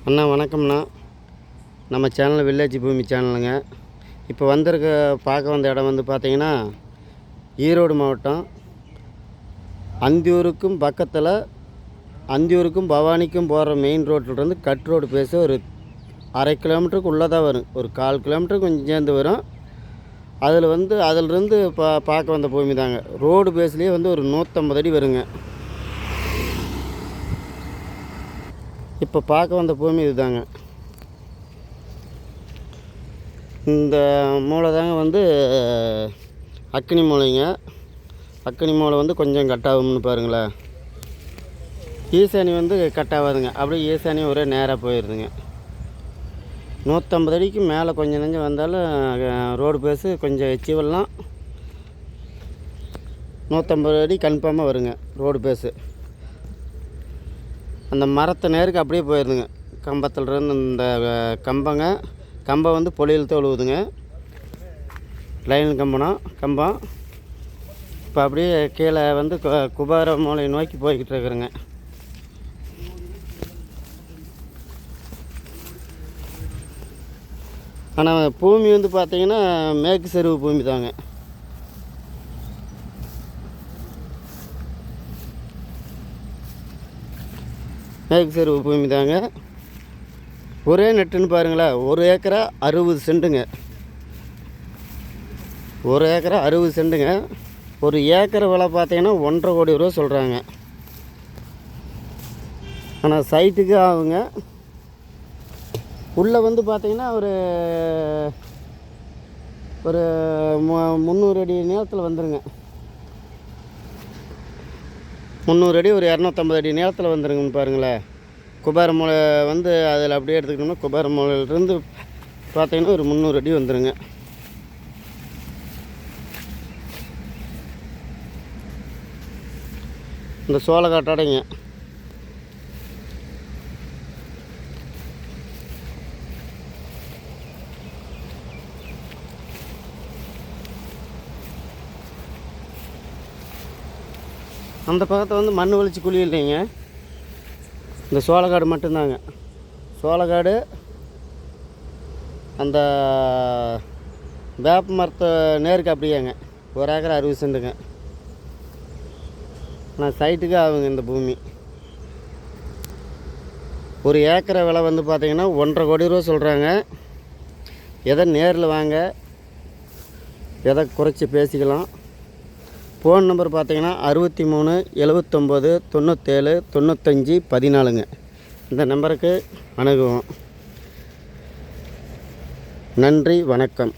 அண்ணா வணக்கம்ண்ணா. நம்ம channel village பூமி சேனலுங்க. இப்போ பார்க்க வந்த இடம் வந்து பார்த்திங்கன்னா ஈரோடு மாவட்டம் அந்தியூருக்கும் பக்கத்தில் அந்தியூருக்கும் பவானிக்கும் போகிற மெயின் ரோட்டிலிருந்து கட் ரோடு பேச ஒரு 1/2 கிலோமீட்டருக்கு உள்ளே தான் வரும். ஒரு 1/4 கிலோமீட்டருக்கு கொஞ்சம் சேர்ந்து வரும். அதிலிருந்து பார்க்க வந்த பூமி தாங்க. ரோடு பேஸ்லேயே வந்து ஒரு 150 அடி வருங்க. இப்போ பார்க்க வந்த பூமி இதுதாங்க. இந்த மூளை தாங்க வந்து அக்கினி மூளைங்க. அக்கினி மூளை வந்து கொஞ்சம் கட்டாகும்னு பாருங்களேன். ஈசானி வந்து கட்டாகாதுங்க. அப்படியே ஈசானி ஒரே நேராக போயிடுதுங்க. 150 அடிக்கு மேலே கொஞ்சம் நெஞ்சம் வந்தாலும் ரோடு பேஸு கொஞ்சம் எச்சி வரலாம். 150 அடி கன்ஃபார்மாக வருங்க ரோடு பேஸு. அந்த மரத்தை நேருக்கு அப்படியே போயிடுதுங்க. கம்பத்துலேருந்து இந்த கம்பம் வந்து பொலியில் தொழுவுதுங்க. லைன் கம்பம் இப்போ அப்படியே கீழே வந்து குபார மூலை நோக்கி போய்கிட்டு இருக்கிறேங்க. ஆனால் பூமி வந்து பார்த்திங்கன்னா மேற்கு செருவு பூமி தாங்க. மேற்கு செருவு பூமி தாங்க. ஒரே நெட்டுன்னு பாருங்களேன். 1 ஏக்கரா 60 சென்ட்டுங்க. 1 ஏக்கரா 60 சென்ட்டுங்க. ஒரு ஏக்கரை விலை பார்த்தீங்கன்னா 1.5 கோடி ரூபா சொல்கிறாங்க. ஆனால் சைட்டுக்கு ஆகுங்க. உள்ளே வந்து பார்த்திங்கன்னா ஒரு 300 அடி நீளத்தில் வந்துடுங்க. 300 அடி ஒரு 250 அடி நீளத்தில் வந்துடுங்கன்னு பாருங்களேன். குபார மூலை வந்து அதில் அப்படியே எடுத்துக்கிட்டோம்னா குபார மூலையிலிருந்து பார்த்திங்கன்னா ஒரு 300 அடி வந்துடுங்க. இந்த சோளக்காட்டோடைங்க. அந்த பக்கத்தை வந்து மண் வலிச்சு குழி இல்லைங்க. இந்த சோளக்காடு மட்டும்தாங்க. சோளக்காடு அந்த வேப்ப மரத்தை நேருக்கு அப்படியேங்க. 1 ஏக்கரா 60 சென்ட்டுங்க. ஆனால் சைட்டுக்கு ஆகுங்க இந்த பூமி. ஒரு ஏக்கரை விலை வந்து பார்த்திங்கன்னா 1.5 கோடி ரூபா சொல்கிறாங்க. எதை நேரில் வாங்க, எதை குறைச்சி பேசிக்கலாம். ஃபோன் நம்பர் பார்த்திங்கன்னா 63 79 97 95 14ங்க. இந்த நம்பருக்கு அணுகுவோம். நன்றி, வணக்கம்.